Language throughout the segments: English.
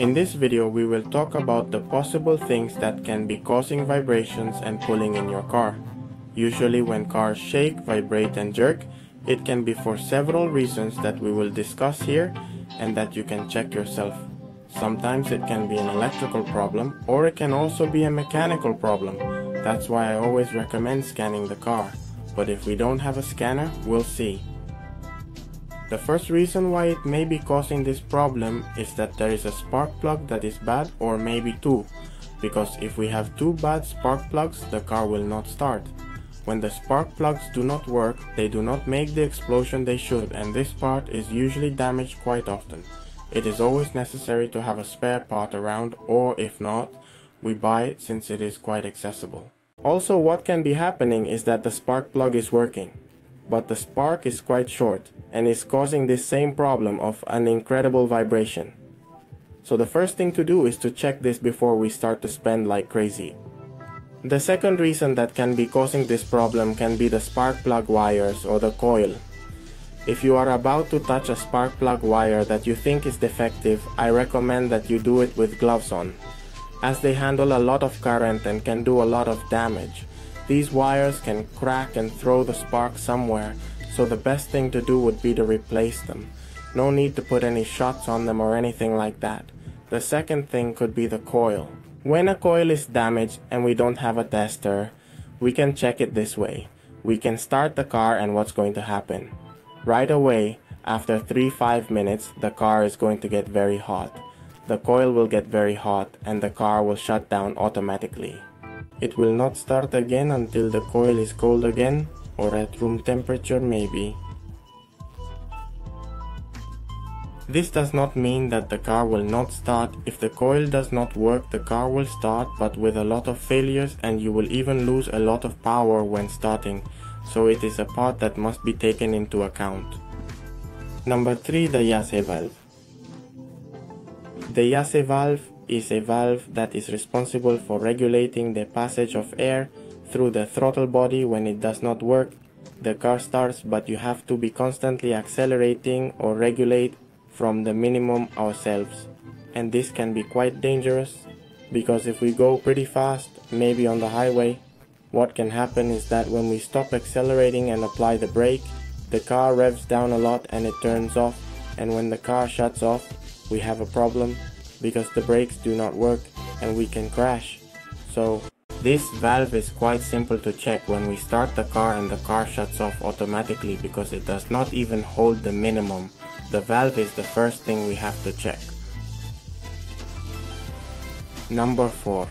In this video, we will talk about the possible things that can be causing vibrations and pulling in your car. Usually when cars shake, vibrate and jerk, it can be for several reasons that we will discuss here and that you can check yourself. Sometimes it can be an electrical problem, or it can also be a mechanical problem. That's why I always recommend scanning the car. But if we don't have a scanner, we'll see. The first reason why it may be causing this problem is that there is a spark plug that is bad, or maybe two. Because if we have two bad spark plugs, the car will not start. When the spark plugs do not work, they do not make the explosion they should, and this part is usually damaged quite often. It is always necessary to have a spare part around, or if not, we buy it since it is quite accessible. Also, what can be happening is that the spark plug is working, but the spark is quite short and is causing this same problem of an incredible vibration. So the first thing to do is to check this before we start to spend like crazy. The second reason that can be causing this problem can be the spark plug wires or the coil. If you are about to touch a spark plug wire that you think is defective, I recommend that you do it with gloves on, as they handle a lot of current and can do a lot of damage. These wires can crack and throw the spark somewhere, so the best thing to do would be to replace them. No need to put any shots on them or anything like that. The second thing could be the coil. When a coil is damaged and we don't have a tester, we can check it this way. We can start the car, and what's going to happen? Right away, after 3-5 minutes, the car is going to get very hot. The coil will get very hot and the car will shut down automatically. It will not start again until the coil is cold again, or at room temperature maybe. This does not mean that the car will not start. If the coil does not work, the car will start, but with a lot of failures, and you will even lose a lot of power when starting. So it is a part that must be taken into account. Number 3, the Yase valve. The Yase valve is a valve that is responsible for regulating the passage of air through the throttle body. When it does not work, the car starts, but you have to be constantly accelerating or regulate from the minimum ourselves. And this can be quite dangerous, because if we go pretty fast, maybe on the highway, what can happen is that when we stop accelerating and apply the brake, the car revs down a lot and it turns off, and when the car shuts off, we have a problem because the brakes do not work and we can crash. So this valve is quite simple to check when we start the car and the car shuts off automatically, because it does not even hold the minimum. The valve is the first thing we have to check. Number 4.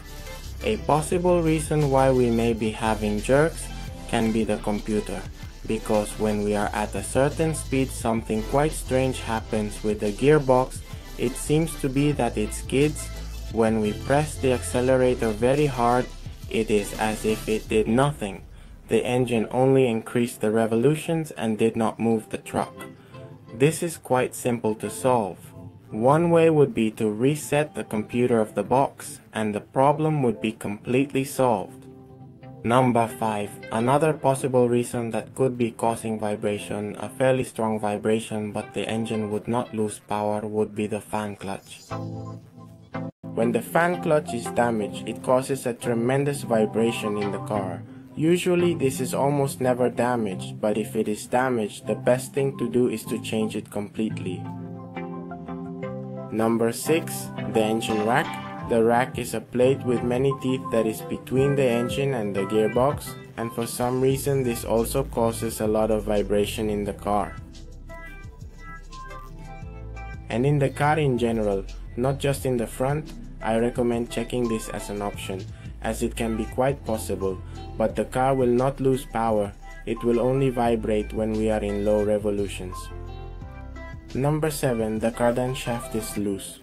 A possible reason why we may be having jerks can be the computer, because when we are at a certain speed, something quite strange happens with the gearbox. It seems to be that it skids. When we press the accelerator very hard, it is as if it did nothing. The engine only increased the revolutions and did not move the truck. This is quite simple to solve. One way would be to reset the computer of the box, and the problem would be completely solved. Number 5. Another possible reason that could be causing vibration, a fairly strong vibration but the engine would not lose power, would be the fan clutch. When the fan clutch is damaged, it causes a tremendous vibration in the car. Usually this is almost never damaged, but if it is damaged, the best thing to do is to change it completely. Number 6. The engine rack. The rack is a plate with many teeth that is between the engine and the gearbox, and for some reason this also causes a lot of vibration in the car. And in the car in general, not just in the front, I recommend checking this as an option, as it can be quite possible, but the car will not lose power. It will only vibrate when we are in low revolutions. Number 7. The cardan shaft is loose.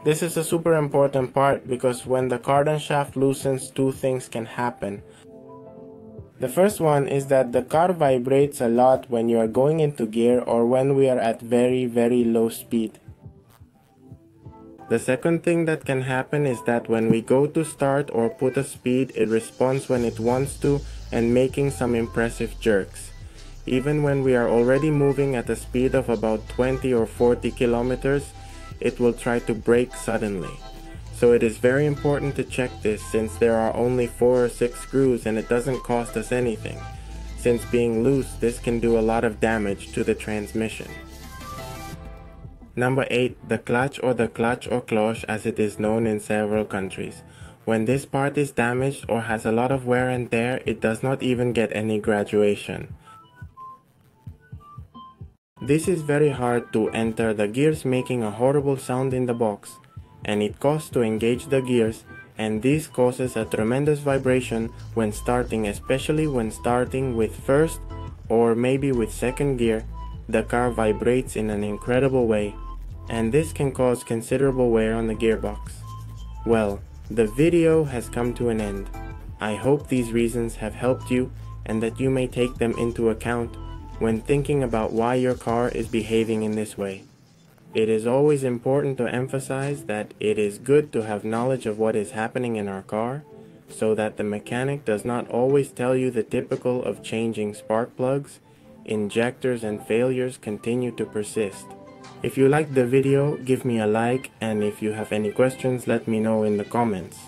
This is a super important part, because when the cardan shaft loosens, two things can happen. The first one is that the car vibrates a lot when you are going into gear or when we are at very low speed. The second thing that can happen is that when we go to start or put a speed, it responds when it wants to and making some impressive jerks. Even when we are already moving at a speed of about 20 or 40 kilometers, it will try to brake suddenly. So it is very important to check this, since there are only 4 or 6 screws and it doesn't cost us anything. Since being loose, this can do a lot of damage to the transmission. Number 8. The clutch or cloche as it is known in several countries. When this part is damaged or has a lot of wear and tear, it does not even get any graduation. This is very hard to enter the gears, making a horrible sound in the box, and it costs to engage the gears, and this causes a tremendous vibration when starting, especially when starting with first or maybe with second gear. The car vibrates in an incredible way, and this can cause considerable wear on the gearbox. Well, the video has come to an end. I hope these reasons have helped you and that you may take them into account when thinking about why your car is behaving in this way. It is always important to emphasize that it is good to have knowledge of what is happening in our car, so that the mechanic does not always tell you the typical of changing spark plugs, injectors, and failures continue to persist. If you liked the video, give me a like, and if you have any questions, let me know in the comments.